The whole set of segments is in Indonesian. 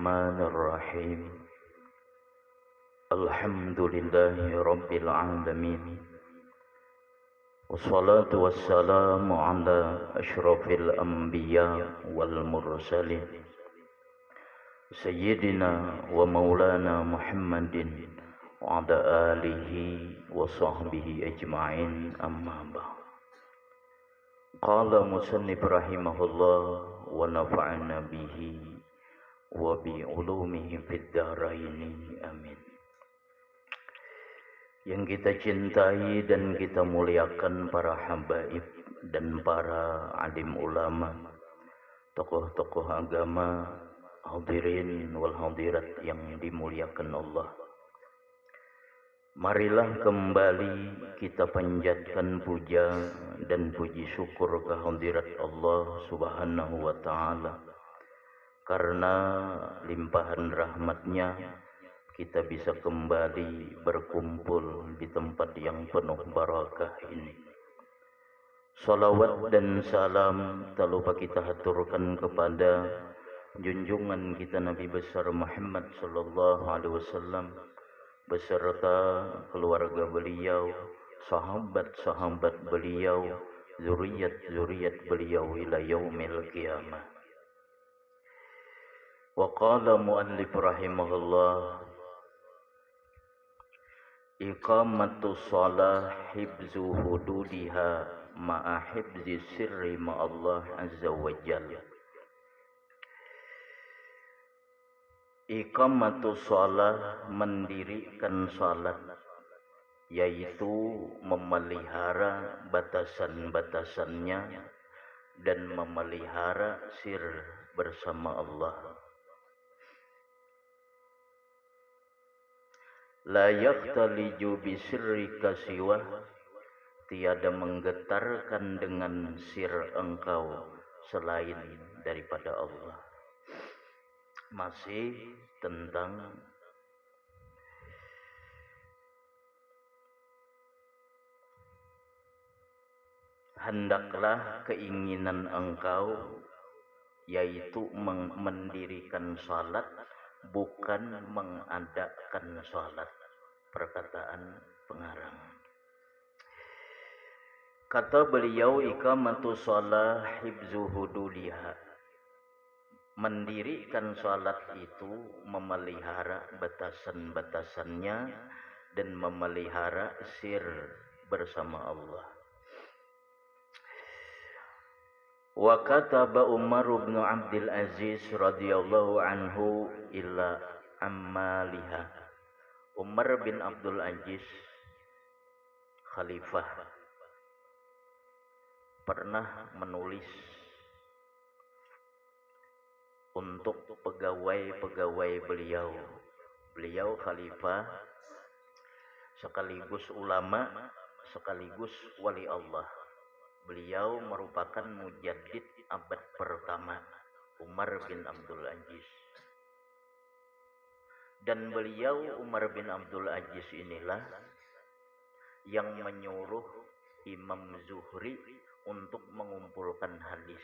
الرحمن الرحيم الحمد لله رب العالمين والصلاة والسلام على أشرف الأنبياء والمرسلين سيدنا ومولانا محمد وعلى آله وصحبه أجمعين أما بعد. قال مصنف رحمه الله ونفعنا به وبعلومه في الدارين amin. Yang kita cintai dan kita muliakan para habaib dan para alim ulama, tokoh-tokoh agama, hadirin wal hadirat yang dimuliakan Allah. Marilah kembali kita panjatkan puja dan puji syukur kehadirat Allah Subhanahu wa Ta'ala, karena limpahan rahmatnya kita bisa kembali berkumpul di tempat yang penuh barakah ini. Salawat dan salam tak lupa kita haturkan kepada junjungan kita Nabi besar Muhammad sallallahu alaihi wasallam beserta keluarga beliau, sahabat-sahabat beliau, zuriat-zuriat beliau ila yaumil qiyamah. Wa qala muallif rahimahullah iqamatu shalah hibzu hududiha ma'a hibzi sirri ma'allah azza wa jalla. Iqamatu shalah, mendirikan salat, yaitu memelihara batasan-batasannya dan memelihara sir bersama Allah. La yaqtaliju bisirrika siwah, tiada menggetarkan dengan sir engkau selain daripada Allah. Masih tentang hendaklah keinginan engkau, yaitu mendirikan salat, bukan mengadakan salat. Perkataan pengarang. Kata beliau, iqamatu shalah hibzu hududiha, mendirikan salat itu memelihara batasan-batasannya dan memelihara sir bersama Allah. Wa kataba Umar bin Abdul Aziz radhiyallahu anhu ila ammaliha. Umar bin Abdul Aziz khalifah pernah menulis untuk pegawai-pegawai beliau. Beliau khalifah sekaligus ulama, sekaligus wali Allah. Beliau merupakan mujaddid abad pertama, Umar bin Abdul Aziz. Dan beliau Umar bin Abdul Aziz inilah yang menyuruh Imam Zuhri untuk mengumpulkan hadis.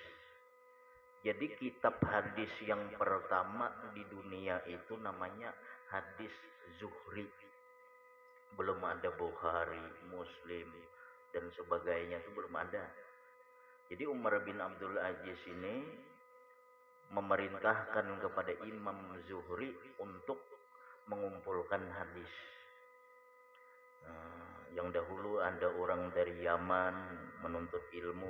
Jadi kitab hadis yang pertama di dunia itu namanya hadis Zuhri. Belum ada Bukhari, Muslim dan sebagainya, itu belum ada. Jadi Umar bin Abdul Aziz ini memerintahkan kepada Imam Zuhri untuk mengumpulkan hadis. Yang dahulu ada orang dari Yaman menuntut ilmu.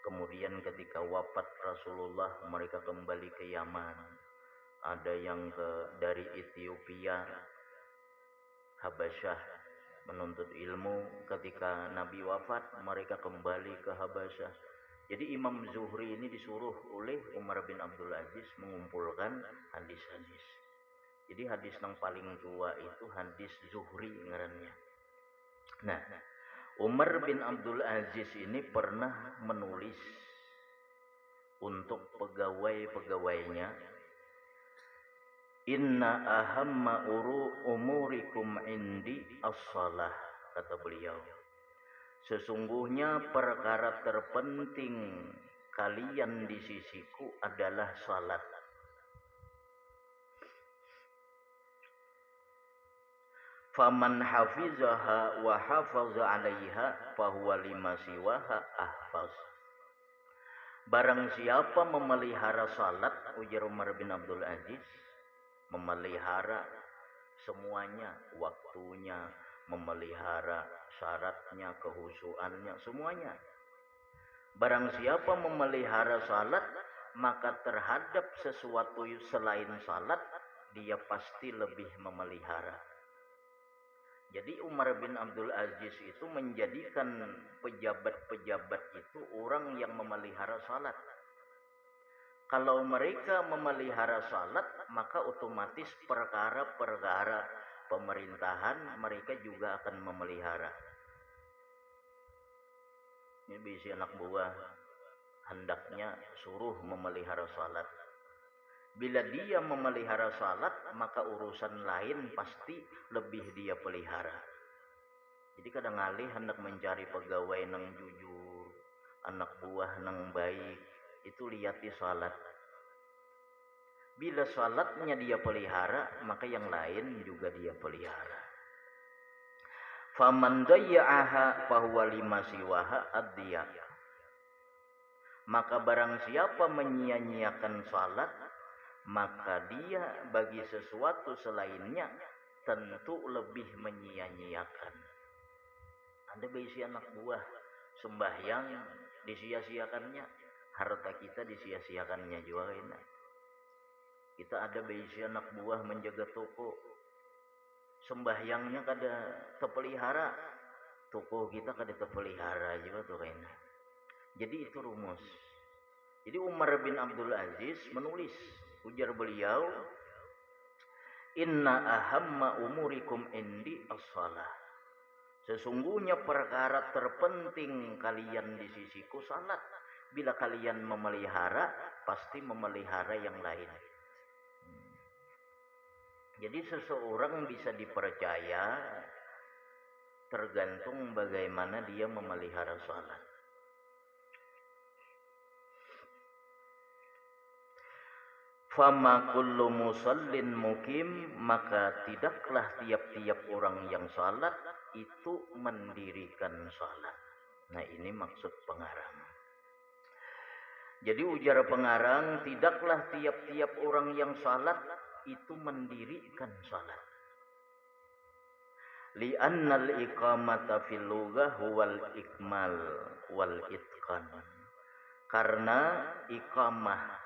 Kemudian ketika wafat Rasulullah, mereka kembali ke Yaman. Ada yang dari Ethiopia, Habasyah, menuntut ilmu. Ketika Nabi wafat, mereka kembali ke Habasyah. Jadi Imam Zuhri ini disuruh oleh Umar bin Abdul Aziz mengumpulkan hadis-hadis. Jadi hadis yang paling tua itu hadis Zuhri ngarannya. Nah, Umar bin Abdul Aziz ini pernah menulis untuk pegawai-pegawainya, inna ahamma umurikum indi as-salah, kata beliau. Sesungguhnya perkara terpenting kalian di sisiku adalah salat. Faman hafizaha wa hafaza 'alaiha fahuwa lima siwaha ahfaz. Barang siapa memelihara salat, ujar Umar bin Abdul Aziz, memelihara semuanya, waktunya, memelihara syaratnya, kehusuannya, semuanya. Barang siapa memelihara salat, maka terhadap sesuatu selain salat, dia pasti lebih memelihara. Jadi Umar bin Abdul Aziz itu menjadikan pejabat-pejabat itu orang yang memelihara salat. Kalau mereka memelihara salat, maka otomatis perkara-perkara pemerintahan mereka juga akan memelihara. Ini bisa anak buah hendaknya suruh memelihara salat. Bila dia memelihara salat, maka urusan lain pasti lebih dia pelihara. Jadi kadang alih hendak mencari pegawai nang jujur, anak buah nang baik, itu lihati salat. Bila salatnya dia pelihara, maka yang lain juga dia pelihara. Faman dayya'aha fahuwa lima siwaha ad-diya. Maka barang siapa menyia-nyiakan salat, maka dia bagi sesuatu selainnya tentu lebih menyia-nyiakan. Ada bisi anak buah sembahyang disia-siakannya, harta kita disia-siakannya juga enak. Kita ada bisi anak buah menjaga toko, sembahyangnya kada terpelihara, toko kita kada terpelihara juga tuh kayaknya. Jadi itu rumus. Jadi Umar bin Abdul Aziz menulis, ujar beliau, inna ahamma umurikum indi as-salah. Sesungguhnya perkara terpenting kalian di sisiku salat. Bila kalian memelihara, pasti memelihara yang lain. Jadi seseorang bisa dipercaya tergantung bagaimana dia memelihara salat. Fama kullu musallin mukim, maka tidaklah tiap-tiap orang yang salat itu mendirikan salat. Nah ini maksud pengarang. Jadi ujar pengarang, tidaklah tiap-tiap orang yang salat itu mendirikan salat. Li'annal iqamata fil lughah huwal ikmal wal itqan. Karena iqamah,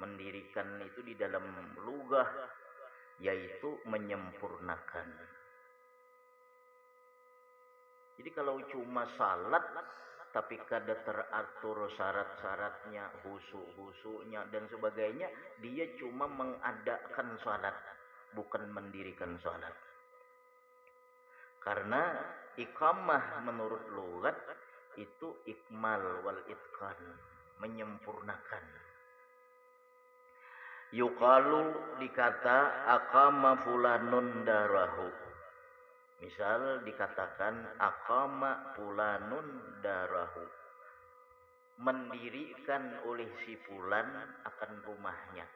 mendirikan itu di dalam lugah yaitu menyempurnakan. Jadi kalau cuma salat tapi kada teratur syarat-syaratnya, husu-husunya dan sebagainya, dia cuma mengadakan salat, bukan mendirikan salat. Karena iqamah menurut lughat itu ikmal wal itqan, menyempurnakan. Yuqalu dikata aqama fulanun darahu. Misal dikatakan aqama fulanun darahu, mendirikan oleh si fulan akan rumahnya.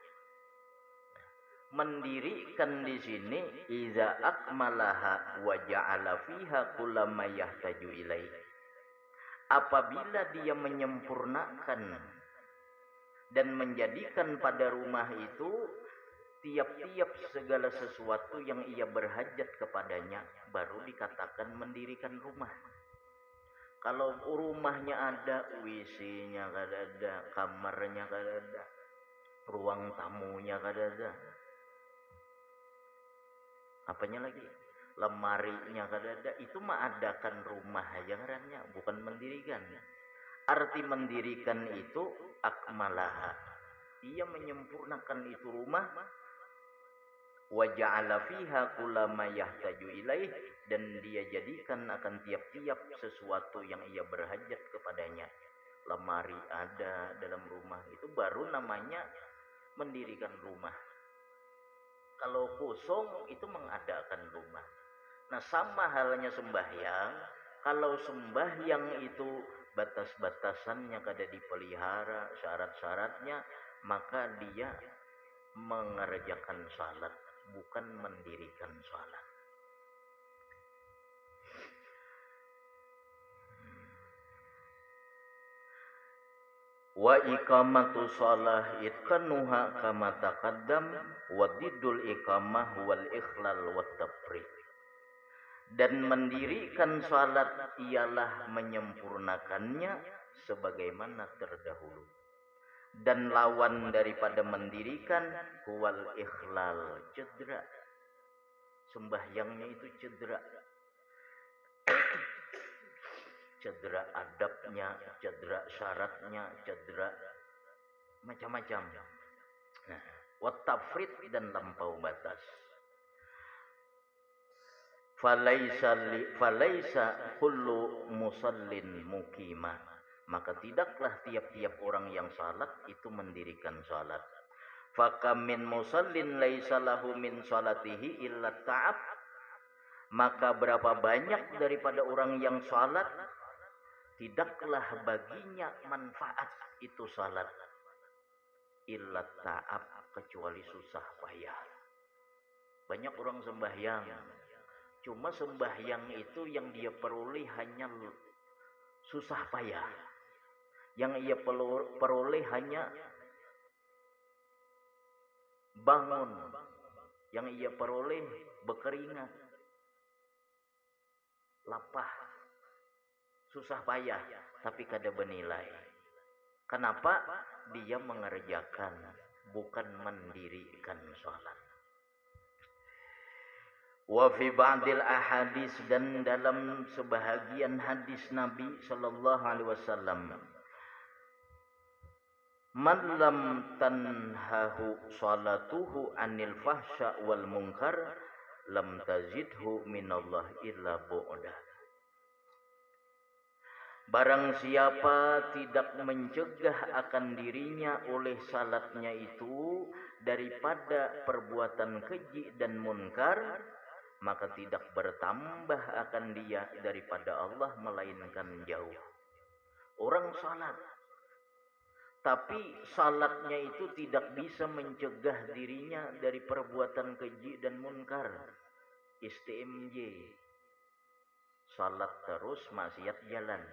Mendirikan di sini iza akmalaha wa ja'ala fiha kullama yahtaju ilaih. Apabila dia menyempurnakan dan menjadikan pada rumah itu tiap-tiap segala sesuatu yang ia berhajat kepadanya, baru dikatakan mendirikan rumah. Kalau rumahnya ada, WC-nya kada ada, kamarnya kada ada, ruang tamunya kada ada, apanya lagi, lemarinya kada ada, itu mah adakan rumah aja ngarannya, bukan mendirikan. Arti mendirikan itu akmalaha, ia menyempurnakan itu rumah, wa ja'ala fiha kullama yahtaju ilaih, dan dia jadikan akan tiap-tiap sesuatu yang ia berhajat kepadanya. Lemari ada dalam rumah, itu baru namanya mendirikan rumah. Kalau kosong itu mengadakan rumah. Nah sama halnya sembahyang. Kalau sembahyang itu batas-batasannya kada dipelihara, syarat-syaratnya, maka dia mengerjakan salat, bukan mendirikan salat. Wa iqamatu shalah itqanuha kama taqaddam wa diddul iqamah wal ikhlal wat tafriq. Dan mendirikan salat ialah menyempurnakannya sebagaimana terdahulu. Dan lawan daripada mendirikan huwal ikhlal, cedera. Sembahyangnya itu cedera. Cedera adabnya, cedera syaratnya, cedera macam-macam. Nah, wat tafrid dan lampau batas. Falaisa kullu musallin muqima, maka tidaklah tiap-tiap orang yang salat itu mendirikan salat. Fakam min musallin laisa lahu min salatihi illa ta'ab, maka berapa banyak daripada orang yang salat tidaklah baginya manfaat itu salat illa ta'ab, kecuali susah payah. Banyak orang sembahyang, cuma sembahyang itu yang dia peroleh hanya susah payah. Yang ia peroleh hanya bangun. Yang ia peroleh berkeringat, lapah, susah payah, tapi kada bernilai. Kenapa? Dia mengerjakan, bukan mendirikan salat. Wa fi ba'dil ahadis, dan dalam sebahagian hadis Nabi sallallahu alaihi wasallam, man lam tanhahu salatuhu anil fahsya wal munkar lam tazidhu minallah illa bu'da. Barang siapa tidak mencegah akan dirinya oleh salatnya itu daripada perbuatan keji dan munkar, maka tidak bertambah akan dia daripada Allah melainkan jauh. Orang salat, tapi salatnya itu tidak bisa mencegah dirinya dari perbuatan keji dan munkar. ISTMJ, salat terus maksiat jalan.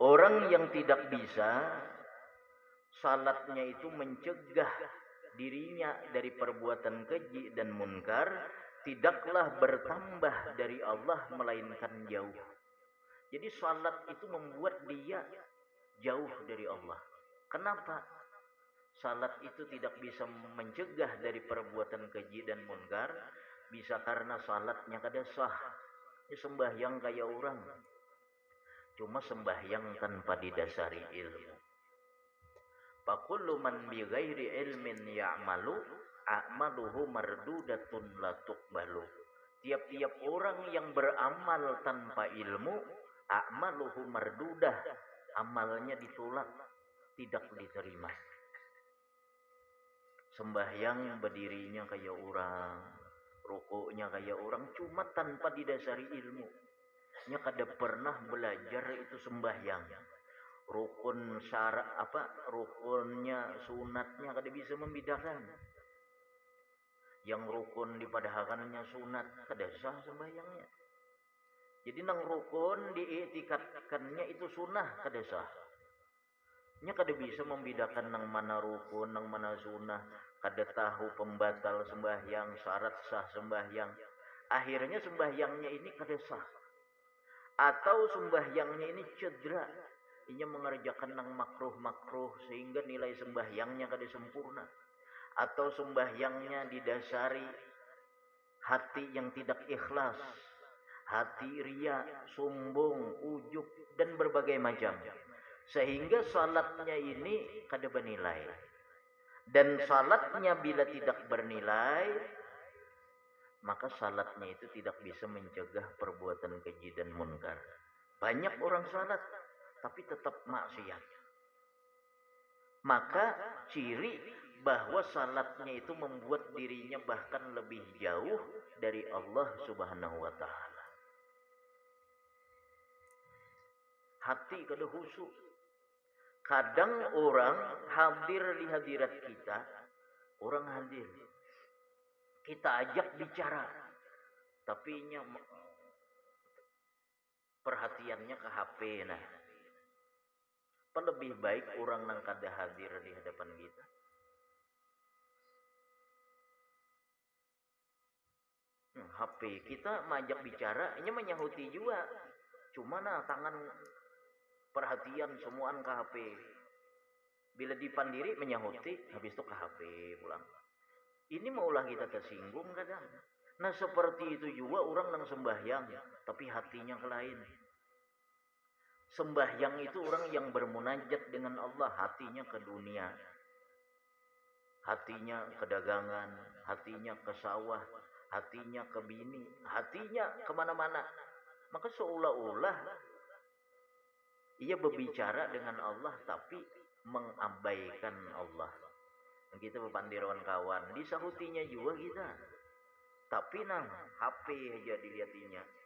Orang yang tidak bisa salatnya itu mencegah dirinya dari perbuatan keji dan munkar, tidaklah bertambah dari Allah melainkan jauh. Jadi salat itu membuat dia jauh dari Allah. Kenapa? Salat itu tidak bisa mencegah dari perbuatan keji dan munkar, bisa karena salatnya kada sah. Ini sembahyang kayak orang, cuma sembahyang tanpa didasari ilmu. Fakullu man bi ghairi ilmin ya'malu a'maluhu mardudatun la tuqbalu. Tiap-tiap orang yang beramal tanpa ilmu, a'maluhu mardudah, amalnya ditolak, tidak diterima. Sembahyang berdirinya kayak orang, rukuknya kayak orang, cuma tanpa didasari ilmu. Nya kada pernah belajar itu sembahyang. Rukun syarat rukunnya, sunatnya kada bisa membedakan. Yang rukun dipadahkannya sunat, kada sah sembahyangnya. Jadi nang rukun diiktikadkannya itu sunnah, kada sah. Nya kada bisa membedakan nang mana rukun, nang mana sunnah, kada tahu pembatal sembahyang, syarat sah sembahyang. Akhirnya sembahyangnya ini kada sah. Atau sembahyangnya ini cedera, ia mengerjakan nang makruh-makruh sehingga nilai sembahyangnya kada sempurna. Atau sembahyangnya didasari hati yang tidak ikhlas, hati ria, sombong, ujub, dan berbagai macam, sehingga salatnya ini kada bernilai. Dan salatnya bila tidak bernilai, maka salatnya itu tidak bisa mencegah perbuatan keji dan munkar. Banyak orang salat tapi tetap maksiat. Maka ciri bahwa salatnya itu membuat dirinya bahkan lebih jauh dari Allah Subhanahu wa taala. Hati kada khusyuk. Kadang orang hadir di hadirat kita, orang hadir, kita ajak bicara, tapi perhatiannya ke HP. Nah, Apa lebih baik orang nang kada hadir di hadapan kita? HP kita majak bicara, ini menyahuti juga. Cuma nah tangan perhatian semuaan ke HP. Bila dipandiri menyahuti, habis itu ke HP pulang. Ini maulah kita tersinggung kadang. Nah seperti itu juga orang nang sembahyang, tapi hatinya ke lain. Sembahyang itu orang yang bermunajat dengan Allah, hatinya ke dunia. Hatinya ke dagangan, hatinya ke sawah, hatinya ke bini, hatinya kemana-mana. Maka seolah-olah ia berbicara dengan Allah tapi mengabaikan Allah. Kita berpandiran kawan, disahutinya juga kita. Tapi nang HP aja dilihatinya.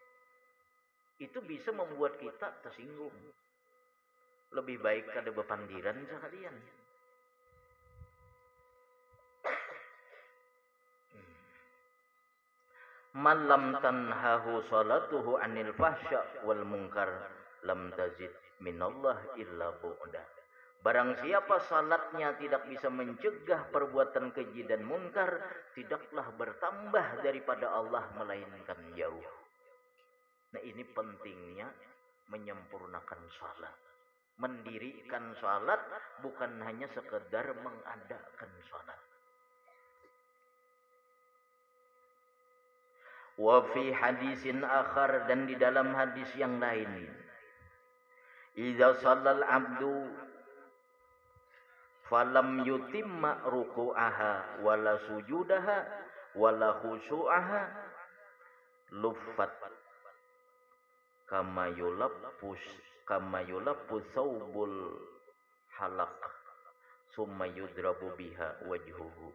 Itu bisa membuat kita tersinggung. Lebih baik kada berpandiran sekalian. Man lam tanhahu salatuhu anil fahsya wal munkar lam tazid minallah illa bu'da. Barang siapa salatnya tidak bisa mencegah perbuatan keji dan munkar, tidaklah bertambah daripada Allah melainkan jauh. Nah ini pentingnya menyempurnakan salat. Mendirikan salat bukan hanya sekedar mengadakan salat. Wa fi hadisin akhar, dan di dalam hadis yang lain, idza shallal abdu falam yutimma ruku'aha wala sujudaha wala khusyu'aha luffat kama yulappus saubul halaq summa yudrabu biha wajhuhu.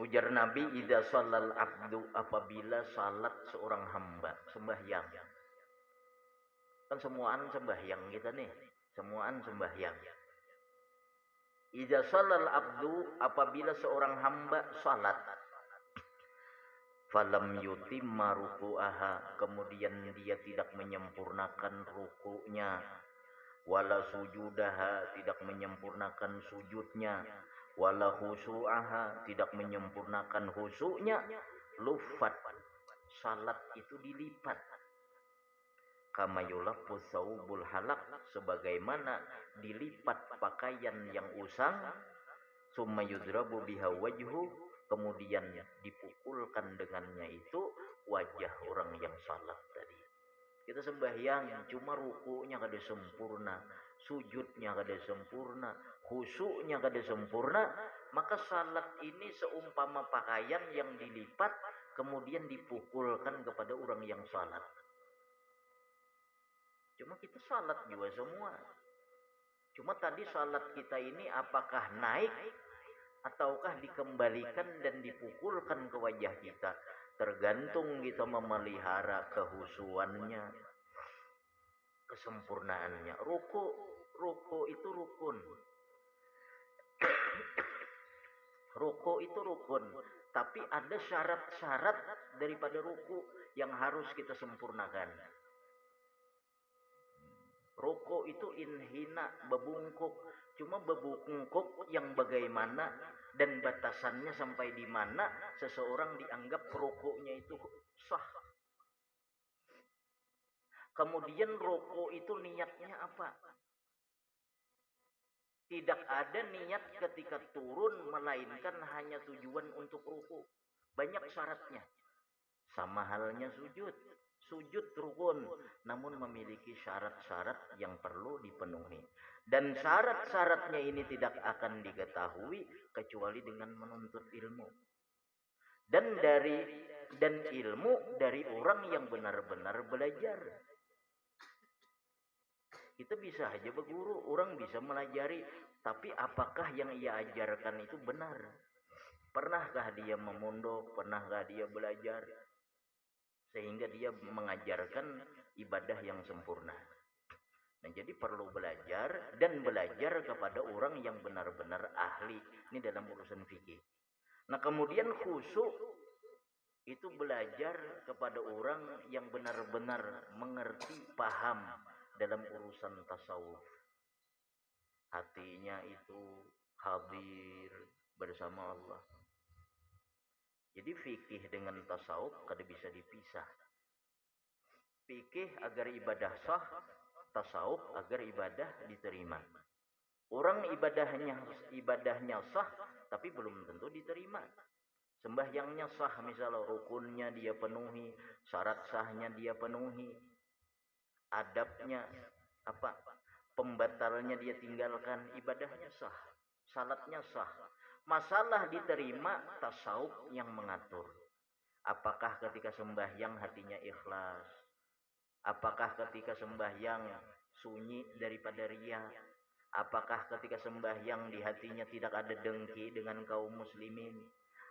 Ujar Nabi, idza shallal abdu, apabila salat seorang hamba, sembahyang. Kan semuaan sembahyang kita nih, semuaan sembahyang. Idza shallal abdu, apabila seorang hamba salat, falam yutimma ruku'aha, kemudian dia tidak menyempurnakan ruku'nya, wala sujudaha, tidak menyempurnakan sujudnya, wala khusyu'aha, tidak menyempurnakan khusyuknya, luffat, salat itu dilipat, kama yulappus saubul halaq, sebagaimana dilipat pakaian yang usang, summa yudrabu biha wajhu, kemudian dipukulkan dengannya itu wajah orang yang salat tadi. Kita sembahyang cuma rukunya kada sempurna, sujudnya kada sempurna, khusyuknya kada sempurna, maka salat ini seumpama pakaian yang dilipat kemudian dipukulkan kepada orang yang salat. Cuma kita salat juga semua. Cuma tadi salat kita ini apakah naik ataukah dikembalikan dan dipukulkan ke wajah kita, tergantung kita memelihara kehusuannya, kesempurnaannya. Ruku itu rukun. Ruku itu rukun, tapi ada syarat-syarat daripada ruku yang harus kita sempurnakan. Ruku itu inhina, bebungkuk. Cuma bebungkuk yang bagaimana dan batasannya sampai di mana seseorang dianggap rukunya itu sah. Kemudian ruku itu niatnya apa? Tidak ada niat ketika turun melainkan hanya tujuan untuk ruku. Banyak syaratnya. Sama halnya sujud. Sujud rukun, namun memiliki syarat-syarat yang perlu dipenuhi. Dan syarat-syaratnya ini tidak akan diketahui kecuali dengan menuntut ilmu. Dan ilmu dari orang yang benar-benar belajar. Kita bisa aja berguru, orang bisa melajari, tapi apakah yang ia ajarkan itu benar? Pernahkah dia memondok? Pernahkah dia belajar? Sehingga dia mengajarkan ibadah yang sempurna. Nah, jadi perlu belajar dan belajar kepada orang yang benar-benar ahli. Ini dalam urusan fikih. Nah, kemudian khusyuk itu belajar kepada orang yang benar-benar mengerti, paham dalam urusan tasawuf. Hatinya itu hadir bersama Allah. Jadi fikih dengan tasawuf kada bisa dipisah. Fikih agar ibadah sah, tasawuf agar ibadah diterima. Orang ibadahnya sah, tapi belum tentu diterima. Sembahyangnya sah, misalnya rukunnya dia penuhi, syarat sahnya dia penuhi, adabnya apa, pembatalnya dia tinggalkan, ibadahnya sah, salatnya sah. Masalah diterima tasawuf yang mengatur. Apakah ketika sembahyang hatinya ikhlas? Apakah ketika sembahyang sunyi daripada riya? Apakah ketika sembahyang di hatinya tidak ada dengki dengan kaum muslimin?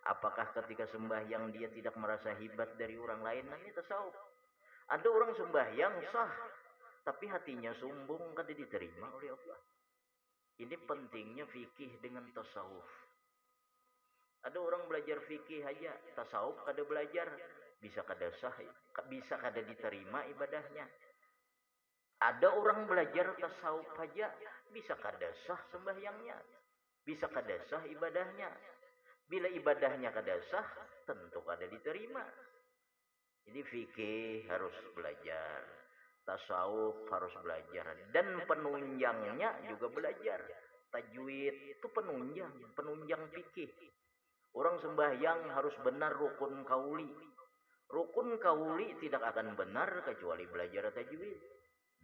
Apakah ketika sembahyang dia tidak merasa hebat dari orang lain? Nah, ini tasawuf. Ada orang sembahyang sah, tapi hatinya sombong, kada diterima oleh Allah. Ini pentingnya fikih dengan tasawuf. Ada orang belajar fikih aja, tasawuf kada belajar, bisa kada sah, bisa kada diterima ibadahnya. Ada orang belajar tasawuf aja, bisa kada sah sembahyangnya, bisa kada sah ibadahnya. Bila ibadahnya kada sah, tentu kada diterima. Jadi fikih harus belajar, tasawuf harus belajar, dan penunjangnya juga belajar. Tajwid itu penunjang fikih. Orang sembahyang harus benar rukun kauli. Rukun kauli tidak akan benar kecuali belajar tajwid.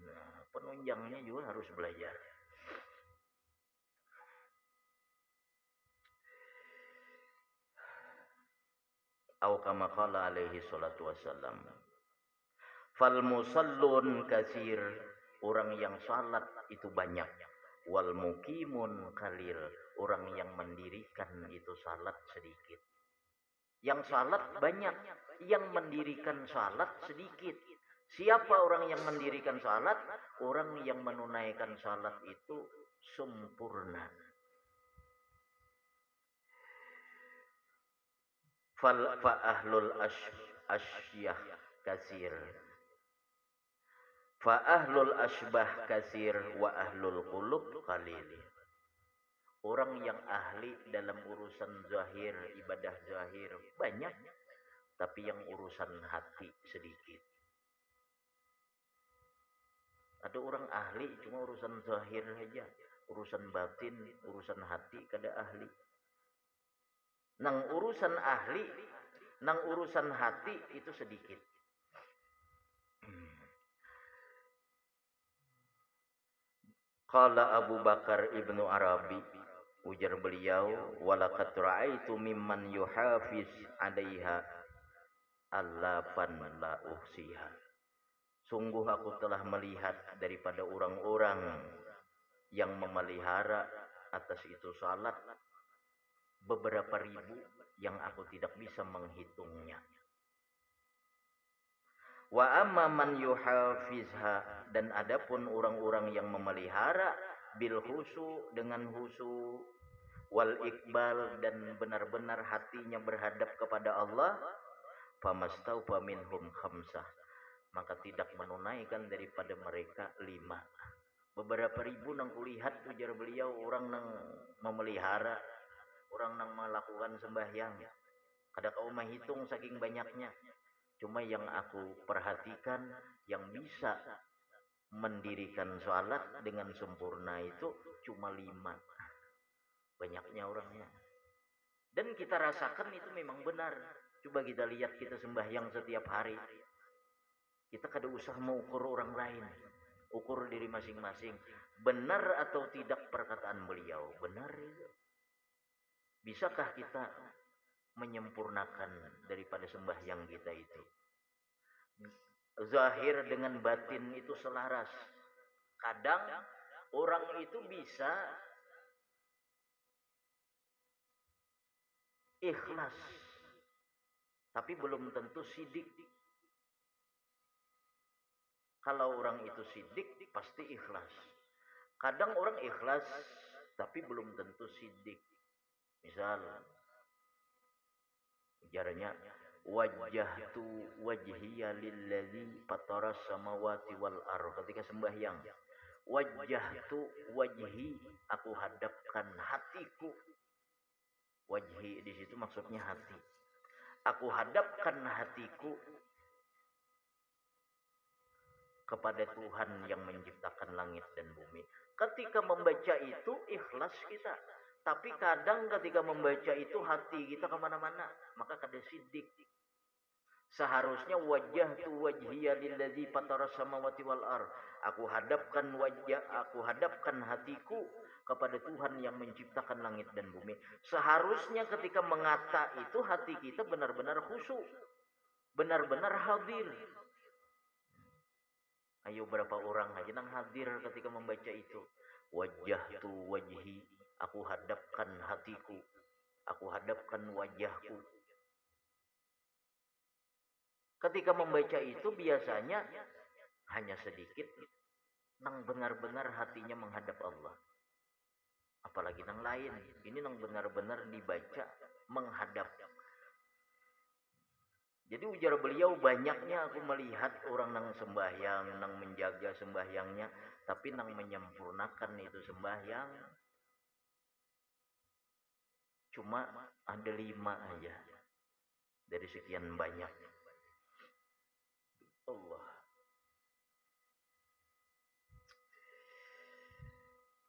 Nah, penunjangnya juga harus belajar. Au kama qala alaihi salatu wassalam. Fal musallun kasir, orang yang salat itu banyak. Wal mukimun kalil, orang yang mendirikan itu salat sedikit. Yang salat banyak, yang mendirikan salat sedikit. Siapa orang yang mendirikan salat? Orang yang menunaikan salat itu sempurna. Fa ahlul asyah kasir. Fa ahlul asbah kasir wa ahlul qulub qalil. Orang yang ahli dalam urusan zahir, ibadah zahir banyak, tapi yang urusan hati sedikit. Ada orang ahli cuma urusan zahir saja, urusan batin, urusan hati kada ahli. Nang urusan ahli, nang urusan hati itu sedikit. Qala Abu Bakar Ibnu Arabi, ujar beliau, walaqad ra'aitu mimman yuhafiz 'alaiha allafan la uhsiha. Sungguh aku telah melihat daripada orang-orang yang memelihara atas itu salat beberapa ribu yang aku tidak bisa menghitungnya. Wa amma man yuhafizha, dan adapun orang-orang yang memelihara bil khusu, dengan khusu, wal iqbal, dan benar-benar hatinya berhadap kepada Allah, famastaufa minhum khamsah, maka tidak menunaikan daripada mereka 5. Beberapa ribu nang kulihat, ujar beliau, orang nang memelihara, orang nang melakukan sembahyang, kada kau menghitung saking banyaknya. Cuma yang aku perhatikan, yang bisa mendirikan sholat dengan sempurna itu cuma 5. Banyaknya orangnya. Dan kita rasakan itu memang benar. Coba kita lihat, kita sembahyang setiap hari. Kita kada usah mengukur orang lain. Ukur diri masing-masing. Benar atau tidak perkataan beliau? Benar itu. Bisakah kita menyempurnakan daripada sembahyang kita itu? Zahir dengan batin itu selaras. Kadang orang itu bisa ikhlas, tapi belum tentu sidik. Kalau orang itu sidik, pasti ikhlas. Kadang orang ikhlas, tapi belum tentu sidik. Misal, ujarnya, wajjahtu wajhiya lillazi fataras samawati wal ardh. Ketika sembahyang, wajjahtu wajhi, aku hadapkan hatiku. Wajhi di situ maksudnya hati. Aku hadapkan hatiku kepada Tuhan yang menciptakan langit dan bumi. Ketika membaca itu ikhlas kita. Tapi kadang ketika membaca itu hati kita kemana-mana. Maka kada sidik. Seharusnya wajah tu wajhiya lillazi fataras samawati wal ardh. Aku hadapkan hatiku kepada Tuhan yang menciptakan langit dan bumi. Seharusnya ketika mengata itu hati kita benar-benar khusyuk. Benar-benar hadir. Ayo berapa orang aja yang hadir ketika membaca itu. Wajah tu wajhi, aku hadapkan hatiku, aku hadapkan wajahku. Ketika membaca itu biasanya hanya sedikit nang benar-benar hatinya menghadap Allah. Apalagi nang lain, ini nang benar-benar dibaca menghadap. Jadi ujar beliau, banyaknya aku melihat orang nang sembahyang, nang menjaga sembahyangnya, tapi nang menyempurnakan itu sembahyang cuma ada 5 aja dari sekian banyak. Allah.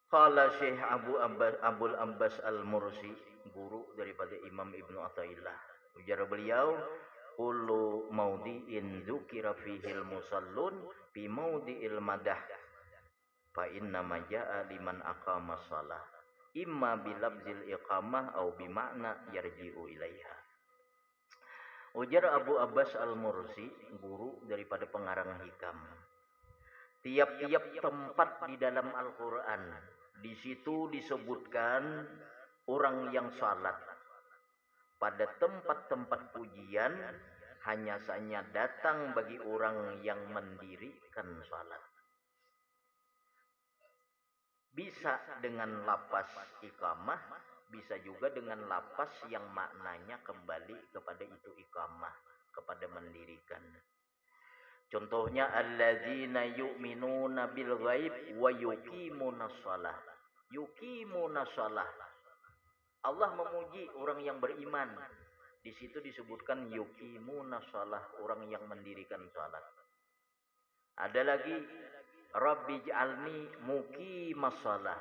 Qala Syekh Abul Abbas Al-Mursi, guru daripada Imam Ibnu Athaillah. Ujar beliau, kullu maudi'in dzukira fihil musallun fi maudi'il madah fa inna ma jaa liman aqama shalah imma bilabzil iqamah au bimakna yarji'u ilaiha. Ujar Abu Abbas Al-Mursi, guru daripada pengarang hikam. Tiap-tiap tempat di dalam Al-Qur'an, di situ disebutkan orang yang salat. Pada tempat-tempat pujian hanya saja datang bagi orang yang mendirikan salat. Bisa dengan lapas iqamah, bisa juga dengan lapas yang maknanya kembali kepada itu iqamah, kepada mendirikan. Contohnya alladzina yu'minuna bil ghaib wa yuqimunas shalah. Yuqimunas shalah. Allah memuji orang yang beriman. Di situ disebutkan yuqimunas shalah, orang yang mendirikan salat. Ada lagi Rabbi ja'alni muqimas shalah.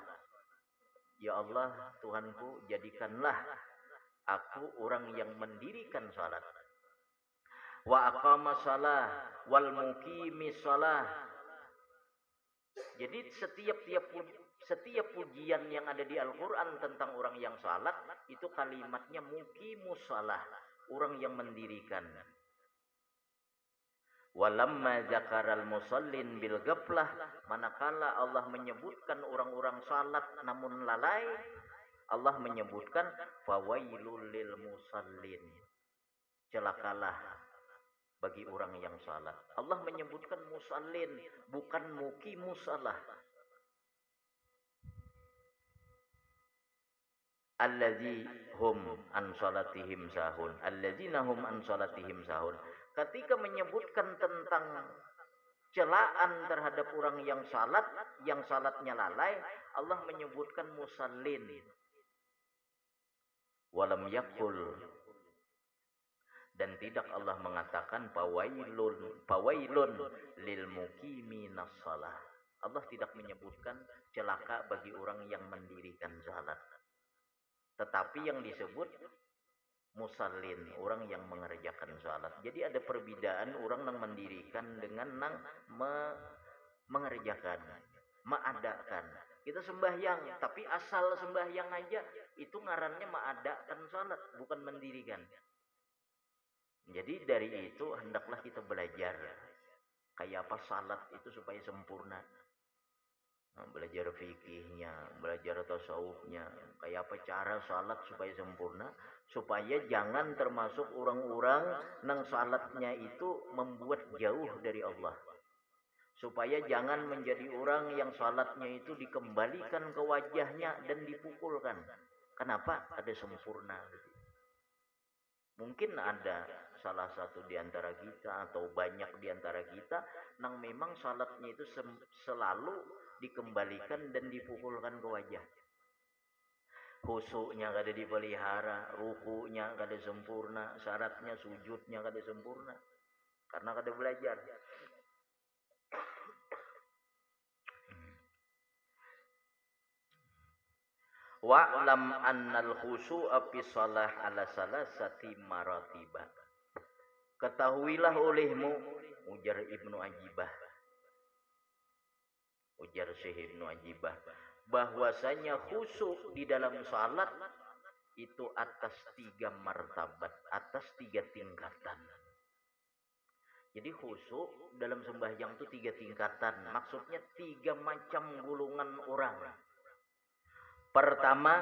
Ya Allah, Tuhanku, jadikanlah aku orang yang mendirikan salat. Wa aqamas shalah wal muqimis shalah. Jadi setiap pujian yang ada di Al-Quran tentang orang yang salat, itu kalimatnya muqimus shalah, orang yang mendirikan. Walamma zakaral musallin bil ghaflah, manakala Allah menyebutkan orang-orang salat namun lalai, Allah menyebutkan fawailul lil musallin, celakalah bagi orang yang salat. Allah menyebutkan musallin, bukan muqimus shalah. Allazi hum an salatihim sahun. Allazina hum an salatihim sahun. Ketika menyebutkan tentang celaan terhadap orang yang salatnya lalai, Allah menyebutkan musallin. Walam yakul, dan tidak Allah mengatakan fawailun lil muqiminas shalah. Allah tidak menyebutkan celaka bagi orang yang mendirikan salat. Tetapi yang disebut musallin, orang yang mengerjakan salat. Jadi ada perbedaan orang yang mendirikan dengan yang mengerjakan, mengadakan. Kita sembahyang, tapi asal sembahyang aja, itu ngarannya mengadakan salat, bukan mendirikan. Jadi dari itu hendaklah kita belajar kayak apa salat itu supaya sempurna. Belajar fikihnya, belajar tasawufnya, kayak apa cara salat supaya sempurna, supaya jangan termasuk orang-orang yang salatnya itu membuat jauh dari Allah. Supaya jangan menjadi orang yang salatnya itu dikembalikan ke wajahnya dan dipukulkan. Kenapa? Ada sempurna. Mungkin ada salah satu di antara kita atau banyak di antara kita nang memang salatnya itu selalu dikembalikan dan dipukulkan ke wajah. Khusyuknya kada dipelihara, rukunya kada sempurna, syaratnya sujudnya kada sempurna. Karena kada belajar. Wa'lam annal khusyu'a fi shalah ala salasati maratibah. Ketahuilah olehmu, ujar Ibnu Ajibah. Ujar Syekh Ibnu Ajibah, bahwasanya khusyuk di dalam salat itu atas 3 martabat, atas 3 tingkatan. Jadi khusyuk dalam sembahyang itu 3 tingkatan. Maksudnya 3 macam golongan orang. Pertama,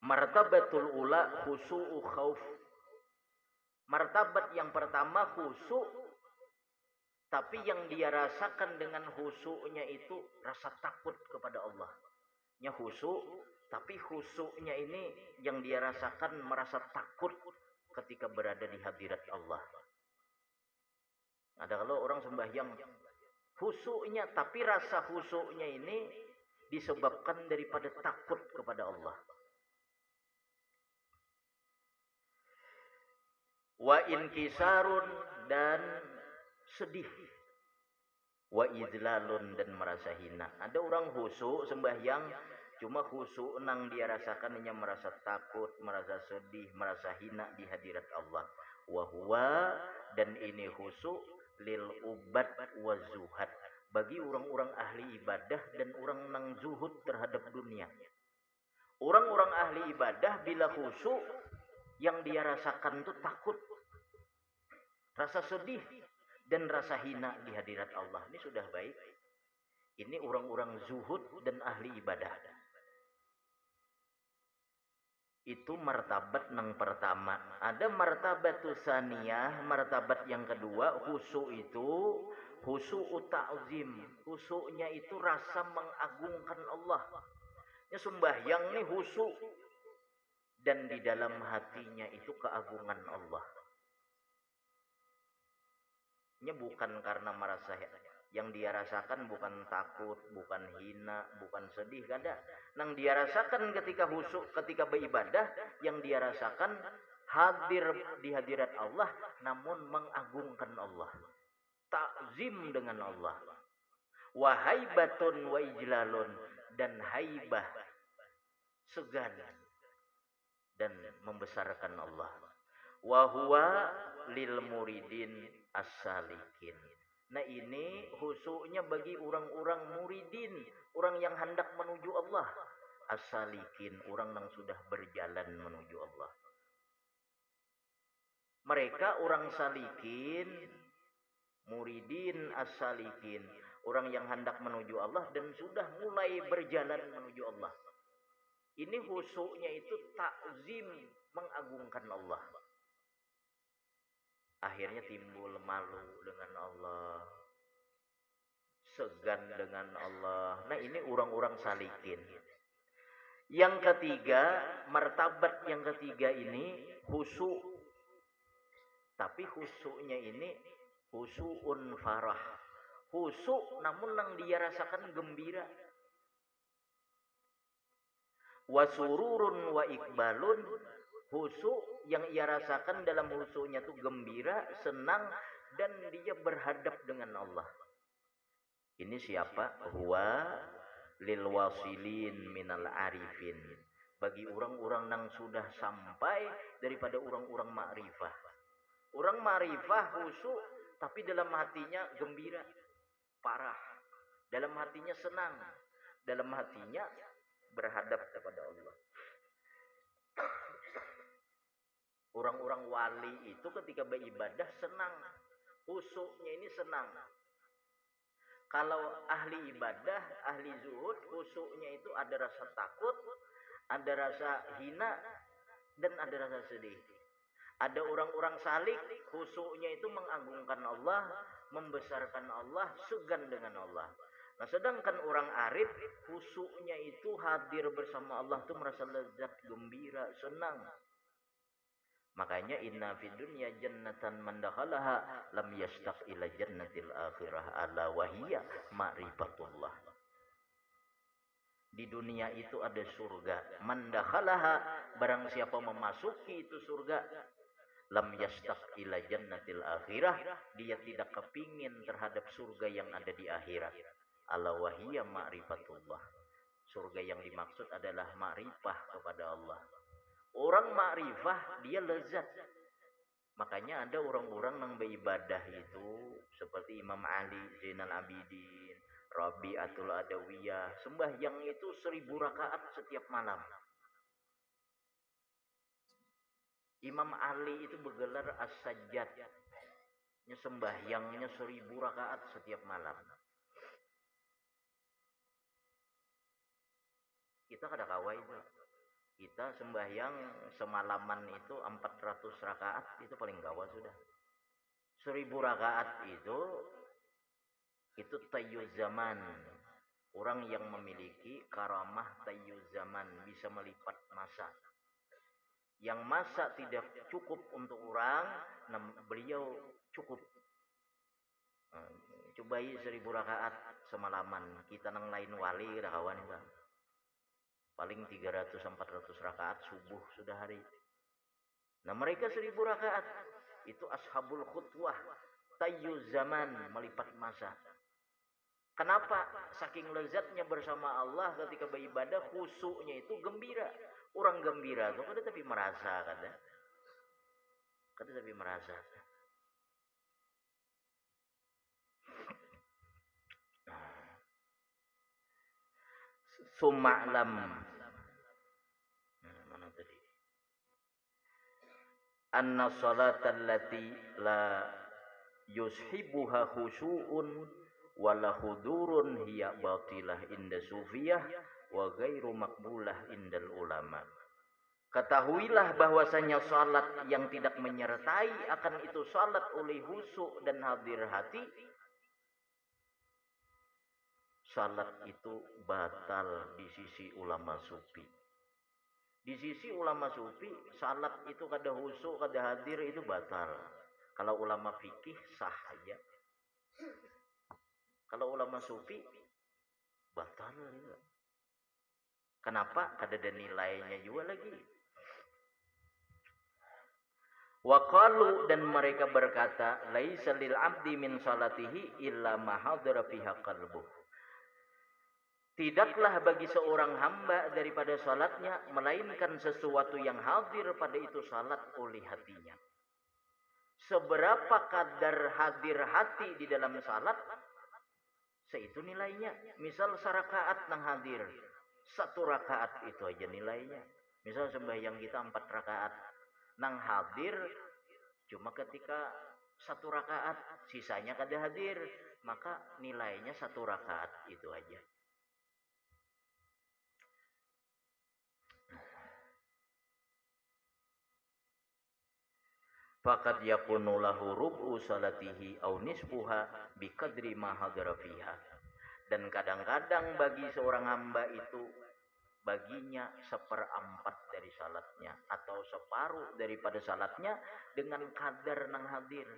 martabatul ula khusyu'u khauf. Martabat yang pertama khusyuk, tapi yang dia rasakan dengan khusyuknya itu rasa takut kepada Allah. Nya khusyuk, tapi khusyuknya ini yang dia rasakan merasa takut ketika berada di hadirat Allah. Ada kalau orang sembahyang khusyuknya, tapi rasa khusyuknya ini disebabkan daripada takut kepada Allah. Wa inkisarun, dan sedih. Wa idlalun, dan merasa hina. Ada orang khusyuk sembahyang, cuma khusyuk nang dia rasakan hanya merasa takut, merasa sedih, merasa hina di hadirat Allah. Wa huwa, dan ini khusyuk lil ubad wa zuhad, bagi orang-orang ahli ibadah dan orang nang zuhud terhadap dunia. Orang-orang ahli ibadah bila khusyuk, yang dia rasakan itu takut, rasa sedih, dan rasa hina di hadirat Allah. Ini sudah baik. Ini orang-orang zuhud dan ahli ibadah. Itu martabat nang pertama. Ada martabatus saniyah, martabat yang kedua, khusyuk itu khusyuk ta'zim. Khusyuknya itu rasa mengagungkan Allah. Ya, sembahyang nih khusyuk, dan di dalam hatinya itu keagungan Allah. Ini bukan karena merasa, yang dia rasakan bukan takut, bukan hina, bukan sedih, kada. Nang dia rasakan ketika khusyuk, ketika beribadah, yang dia rasakan hadir di hadirat Allah, namun mengagungkan Allah, takzim dengan Allah. Wa haibatun wa ijlalun, dan haibah, segan, dan membesarkan Allah. Wa huwa lil muridin as-salikin. Nah, ini khusyuknya bagi orang-orang muridin, orang yang hendak menuju Allah. As-salikin, orang yang sudah berjalan menuju Allah. Mereka orang salikin, muridin as-salikin, orang yang hendak menuju Allah dan sudah mulai berjalan menuju Allah. Ini khusyuknya itu takzim, mengagungkan Allah. Akhirnya timbul malu dengan Allah, segan dengan Allah. Nah, ini orang-orang salikin. Yang ketiga, martabat yang ketiga ini khusyuk. Tapi khusyuknya ini khusyukun farah. Khusyuk namun yang dia rasakan gembira. Wa sururun wa ikbalun, khusyuk yang ia rasakan dalam khusyuknya itu gembira, senang, dan dia berhadap dengan Allah. Ini siapa? Huwa lil wasilin minal arifin, bagi orang-orang yang sudah sampai daripada orang-orang ma'rifah. Orang ma'rifah khusyuk, tapi dalam hatinya gembira, parah. Dalam hatinya senang, dalam hatinya berhadap kepada Allah. Orang-orang wali itu ketika beribadah senang, khusyuknya ini senang. Kalau ahli ibadah, ahli zuhud, khusyuknya itu ada rasa takut, ada rasa hina, dan ada rasa sedih. Ada orang-orang salik, khusyuknya itu mengagungkan Allah, membesarkan Allah, segan dengan Allah. Nah, sedangkan orang arif, khusyuknya itu hadir bersama Allah itu merasa lezat, gembira, senang. Makanya inna fid dunya jannatan man dakhalaha lam yastaq ila jannatil akhirah ala wahiyya ma'rifatullah. Di dunia itu ada surga. Man dakhalaha, barang siapa memasuki itu surga, lam yastaq ila jannatil akhirah, dia tidak kepingin terhadap surga yang ada di akhirat. Ala wahiyya ma'rifatullah. Surga yang dimaksud adalah ma'rifah kepada Allah. Orang ma'rifah dia lezat. Makanya ada orang-orang yang beribadah itu seperti Imam Ali Zainal Abidin, Rabi'atul Adawiyah, sembahyang itu 1000 rakaat setiap malam. Imam Ali itu bergelar As-Sajjad, sembahyangnya 1000 rakaat setiap malam. Kita kada kawai itu. Kita sembahyang semalaman itu 400 rakaat, itu paling gawat sudah. 1000 rakaat itu tayyuz zaman. Orang yang memiliki karamah tayyuz zaman bisa melipat masa. Yang masa tidak cukup untuk orang, beliau cukup. Cobai 1000 rakaat semalaman. Kita nang lain wali kada kawan kan. Paling 300-400 rakaat subuh sudah hari. Nah mereka 1000 rakaat. Itu ashabul khutwah. Tayyuz zaman, melipat masa. Kenapa? Saking lezatnya bersama Allah ketika beribadah, khusyuknya itu gembira. Orang gembira itu kada tapi merasa kada. Kada tapi merasa. Suma'lam. Mana tadi? Anna salata allati la yushibuha khusyu'un wala hudurun hiya batilah inda sufiyah wa ghairu makbulah indal ulama. Ketahuilah bahwasanya salat yang tidak menyertai akan itu salat oleh khusyuk dan hadir hati, salat itu batal di sisi ulama sufi. Di sisi ulama sufi, salat itu kada khusyuk, kada hadir itu batal. Kalau ulama fikih sah aja. Kalau ulama sufi batal juga. Kenapa? Kada ada nilainya juga lagi. Waqalu, dan mereka berkata, laisa lil abdi min salatihi illa ma hadara fiha qalbuh. Tidaklah bagi seorang hamba daripada salatnya melainkan sesuatu yang hadir pada itu salat oleh hatinya. Seberapa kadar hadir hati di dalam salat, seitu nilainya. Misal serakaat nang hadir, 1 rakaat itu aja nilainya. Misal sembahyang kita 4 rakaat, nang hadir cuma ketika 1 rakaat, sisanya kada hadir, maka nilainya 1 rakaat itu aja. Faqad yakunu lahu rub'u salatihi aw nisfuha biqadri ma hadara fiha. Dan kadang-kadang bagi seorang hamba itu baginya 1/4 dari salatnya atau separuh daripada salatnya dengan kadar nang hadir.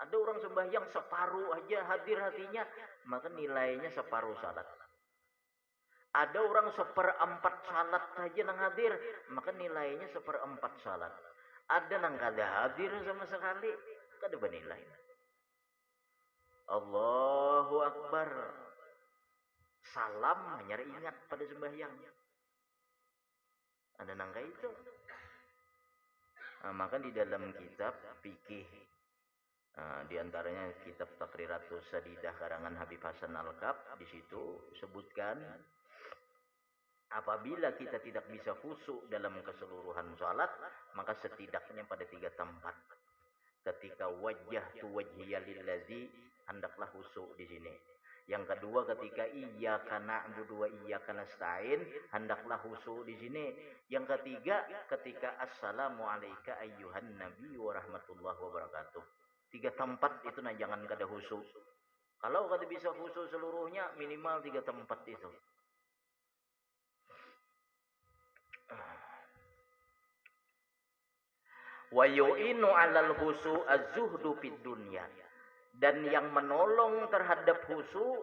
Ada orang sembahyang separuh aja hadir hatinya, maka nilainya separuh salat. Ada orang 1/4 salat saja nang hadir, maka nilainya 1/4 salat. Ada nang kada hadir sama sekali, kada bernilai. Allahu Akbar. Salam hanya ingat pada sembahyang. Ada nangka itu. Nah, maka di dalam kitab fikih, di antaranya kitab Taqriratus Sadidah karangan Habib Hasan Al-Kaf, di situ sebutkan apabila kita tidak bisa khusyuk dalam keseluruhan salat, maka setidaknya pada 3 tempat. Ketika wajjahtu wajhiya lillazi, hendaklah khusyuk di sini. Yang kedua ketika iyyaka na'budu wa iyyaka nasta'in, hendaklah khusyuk di sini. Yang ketiga ketika assalamu alayka ayyuhan nabi wa rahmatullahi wa barakatuh. 3 tempat itu nah jangan kada khusyuk. Kalau kada bisa khusyuk seluruhnya, minimal 3 tempat itu. Wa yu'inu 'alal husu az-zuhdu fid dunya. Dan yang menolong terhadap husu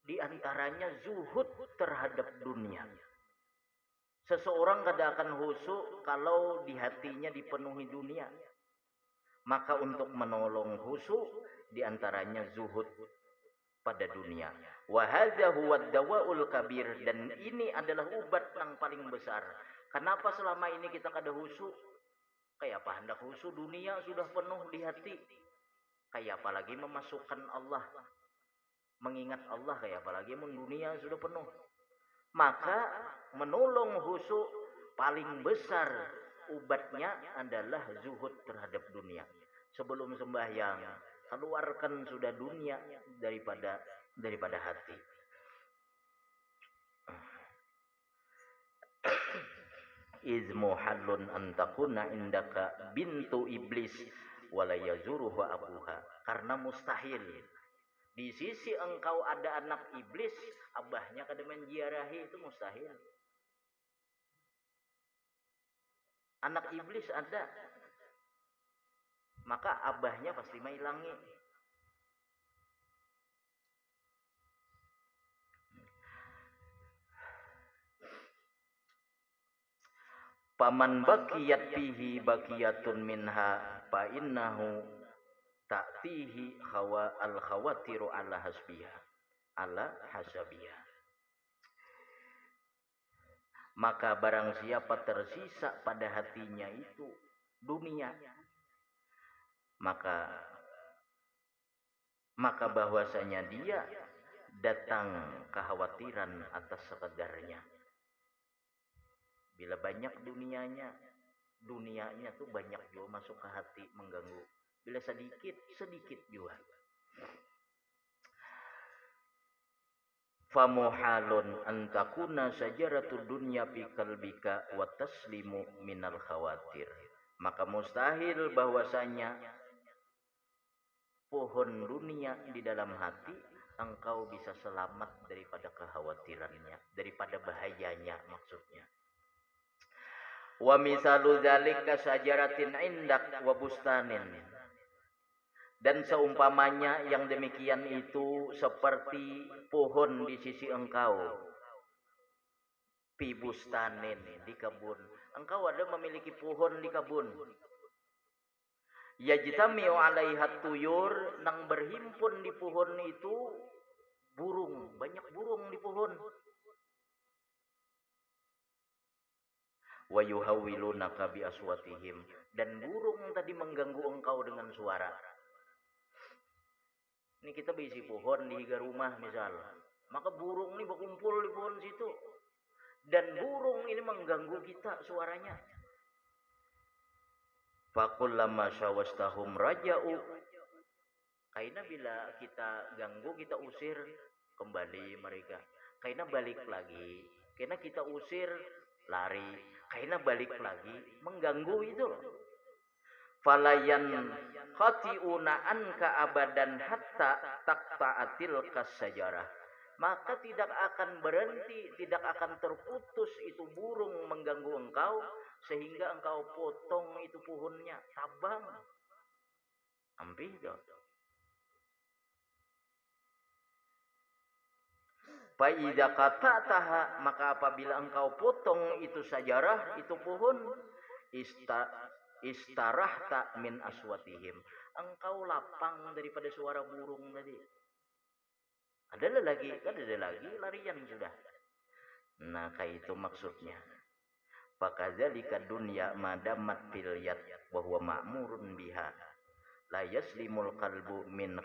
di antaranya zuhud terhadap dunia. Seseorang kada akan husu kalau di hatinya dipenuhi dunia. Maka untuk menolong husu di antaranya zuhud pada dunia. Wa hadza huwa ad-dawa'ul kabir, dan ini adalah obat yang paling besar. Kenapa selama ini kita kada husu? Kayak apa hendak husu, dunia sudah penuh di hati. Kayak apalagi memasukkan Allah, mengingat Allah, kayak apalagi dunia sudah penuh. Maka menolong husu paling besar obatnya adalah zuhud terhadap dunia. Sebelum sembahyang, keluarkan sudah dunia daripada hati. Izmu halun antakuna indaka bintu iblis wala yazuruhu abuha. Karena mustahil di sisi engkau ada anak iblis, abahnya kada menziarahi, itu mustahil. Anak iblis ada, maka abahnya pasti mailangi. Paman bakiyat fihi bakiyatun minha fa innahu ta'tihi khawa al khawatiru ala hasabiha. Maka barang siapa tersisa pada hatinya itu dunia, maka bahwasanya dia datang kekhawatiran atas sekedarnya. Bila banyak dunianya tuh banyak juga masuk ke hati mengganggu. Bila sedikit juga. Famuhalun antakuna sajaratud dunya fi qalbika wa taslimu minal khawatir. Maka mustahil bahwasanya pohon dunia di dalam hati engkau bisa selamat daripada kekhawatirannya, daripada bahayanya maksudnya. Wa misalu dzalika sajaratin indak wa bustanin. Dan seumpamanya yang demikian itu seperti pohon di sisi engkau. Fi bustanin, di kebun. Engkau ada memiliki pohon di kebun. Yajtami'u 'alaiha tuyur, nang berhimpun di pohon itu burung, banyak burung di pohon. Wa yuhawwilunaka bi aswatihim, dan burung tadi mengganggu engkau dengan suara. Ini kita berisi pohon di higa rumah misal, maka burung ini berkumpul di pohon situ, dan burung ini mengganggu kita suaranya. Fakullama syawastahum raja'u, karena bila kita ganggu, kita usir, kembali mereka. Karena balik lagi, karena kita usir, lari. Karena balik lagi, mengganggu itu. Falayan khati'una anka abadan hatta taqta'atil kasajarah. Maka tidak akan berhenti, tidak akan terputus itu burung mengganggu engkau, sehingga engkau potong itu pohonnya, tabang. Ampih itu. Fa'idza qata'taha, maka apabila engkau potong itu sajarah, itu pohon, istarahta min aswatihim, engkau lapang daripada suara burung tadi. Ada lagi larian sudah. Nah, kayak itu maksudnya. Fakadzalika dunya madamat fil yad wa huwa ma'murun biha. La yaslimul qalbu min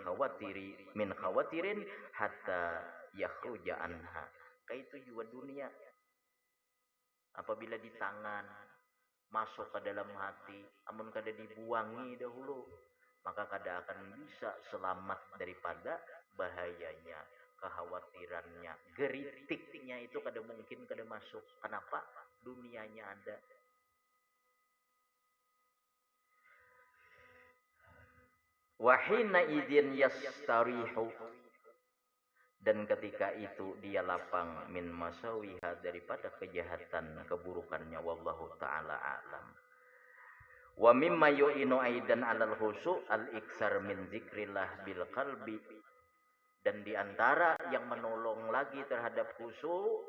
khawatirin hatta yakhruja anha. Kayak itu juga dunia. Apabila di tangan masuk ke dalam hati, amun kada dibuangi dahulu, maka kada akan bisa selamat daripada bahayanya, kekhawatirannya, geritiknya itu kada mungkin kada masuk. Kenapa? Dunianya ada. Wahina idzin yastarihu, dan ketika itu dia lapang min masawiha, daripada kejahatan keburukannya. Wallahu ta'ala a'lam. Wa mimma yu'inu aidan 'alal khusyu' al-iksar min zikrillah bil qalbi. Dan di antara yang menolong lagi terhadap khusyuk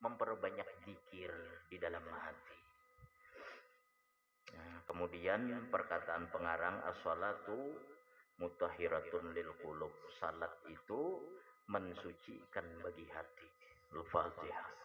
memperbanyak zikir di dalam hati. Nah, kemudian perkataan pengarang as-salatu mutahhiratun lil qulub. Salat itu mensucikan bagi hati. Al-Fatihah.